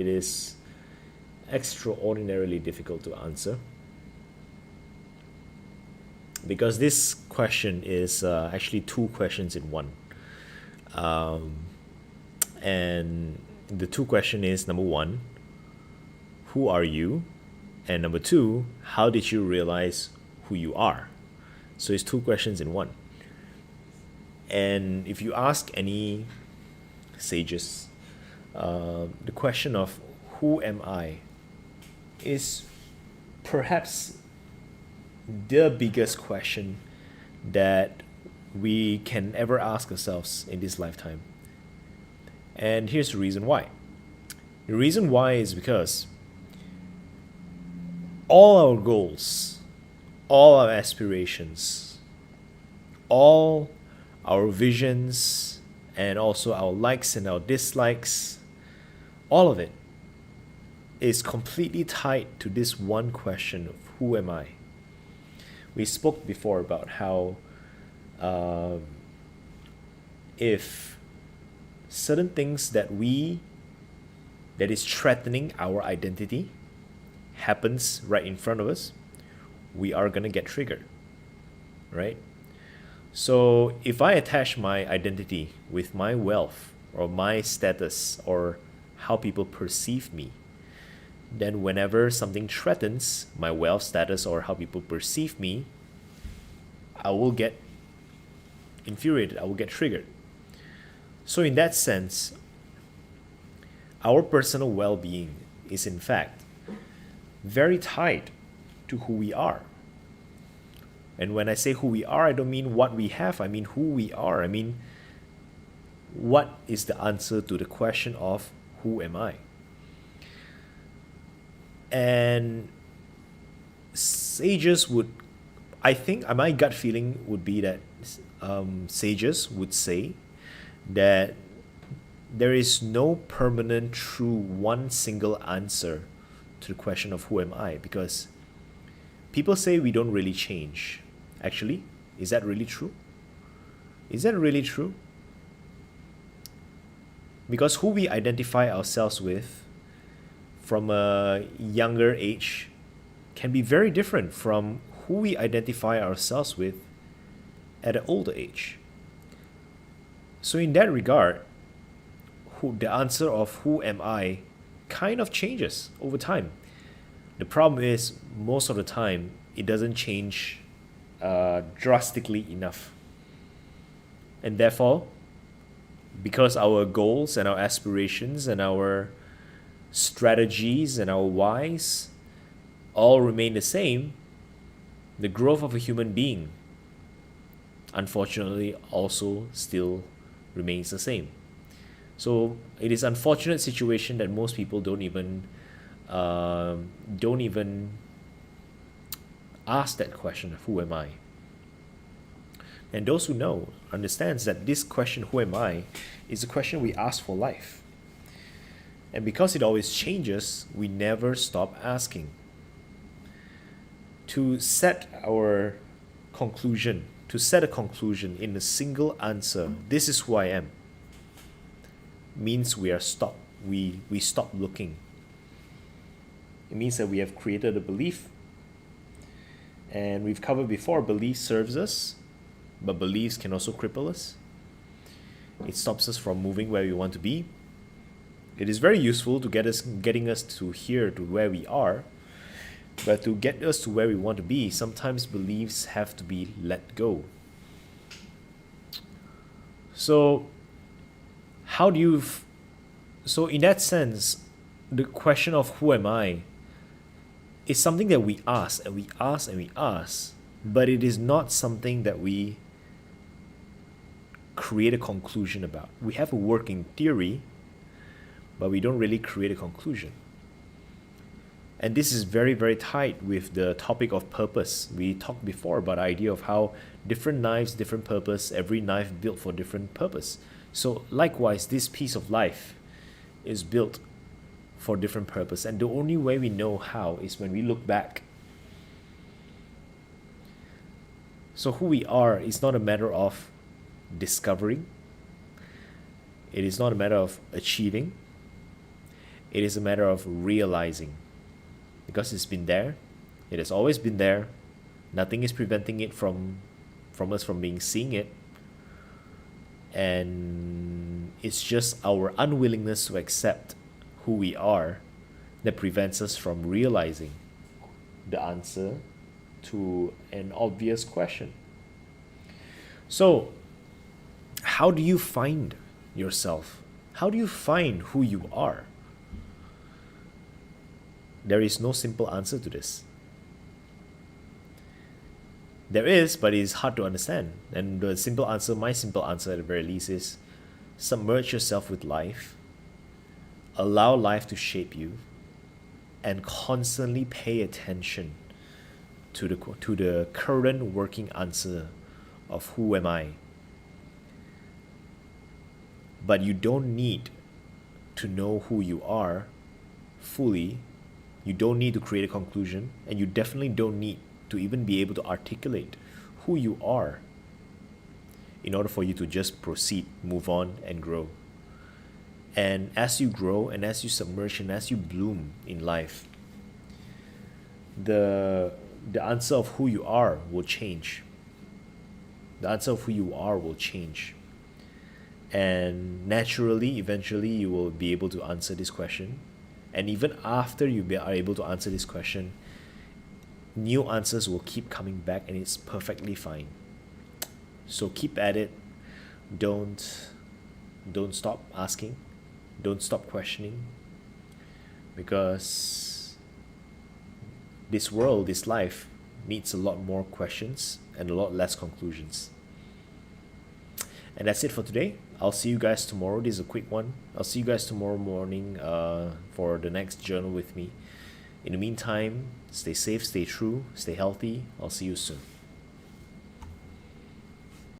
it is extraordinarily difficult to answer because this question is actually two questions in one. And the two question is number one, who are you? And number two, how did you realize who you are? So it's two questions in one. And if you ask any sages, the question of who am I is perhaps the biggest question that we can ever ask ourselves in this lifetime. And here's the reason why. The reason why is because all our goals, all our aspirations, all our visions, and also our likes and our dislikes, all of it is completely tied to this one question of who am I? We spoke before about how if certain things that is threatening our identity happens right in front of us, we are going to get triggered, right? So if I attach my identity with my wealth or my status or how people perceive me, then whenever something threatens my wealth status or how people perceive me, I will get infuriated, I will get triggered. So in that sense, our personal well-being is in fact very tied to who we are. And when I say who we are, I don't mean what we have, I mean who we are. I mean, what is the answer to the question of who am I? And sages would, I think, my gut feeling would be that sages would say that there is no permanent, true, one single answer to the question of who am I, because people say we don't really change. Actually, is that really true? Is that really true? Because who we identify ourselves with from a younger age can be very different from who we identify ourselves with at an older age. So in that regard, the answer of who am I kind of changes over time. The problem is most of the time it doesn't change drastically enough. And therefore, because our goals and our aspirations and our strategies and our whys all remain the same, the growth of a human being unfortunately also still remains the same. So it is an unfortunate situation that most people don't even ask that question, who am I? And those who know understands that this question, who am I, is a question we ask for life. And because it always changes, we never stop asking. To set a conclusion in a single answer, this is who I am, means we stop looking. It means that we have created a belief. And we've covered before, belief serves us, but beliefs can also cripple us. It stops us from moving where we want to be. It is very useful to getting us to here, to where we are, but to get us to where we want to be, sometimes beliefs have to be let go. So so in that sense, the question of who am I is something that we ask and we ask and we ask, but it is not something that we create a conclusion about. We have a working theory, but we don't really create a conclusion. And this is very, very tight with the topic of purpose. We talked before about the idea of how different knives, different purpose, every knife built for different purpose. So likewise, this piece of life is built for different purpose. And the only way we know how is when we look back. So who we are is not a matter of discovering. It is not a matter of achieving. It is a matter of realizing, because it's been there, it has always been there. Nothing is preventing it from us from being seeing it. And it's just our unwillingness to accept who we are that prevents us from realizing the answer to an obvious question. So, how do you find yourself? How do you find who you are? There is no simple answer to this. There is, but it is hard to understand. And the simple answer, my simple answer at the very least, is submerge yourself with life, allow life to shape you, and constantly pay attention to the current working answer of who am I. But you don't need to know who you are fully. You don't need to create a conclusion, and you definitely don't need to even be able to articulate who you are in order for you to just proceed, move on, and grow. And as you grow, and as you submerge, and as you bloom in life, the answer of who you are will change. The answer of who you are will change. And naturally, eventually, you will be able to answer this question. And even after you are able to answer this question, new answers will keep coming back, and it's perfectly fine. So keep at it. Don't stop asking. Don't stop questioning. Because this world, this life, needs a lot more questions and a lot less conclusions. And that's it for today. I'll see you guys tomorrow. This is a quick one. I'll see you guys tomorrow morning for the next journal with me. In the meantime, stay safe, stay true, stay healthy. I'll see you soon.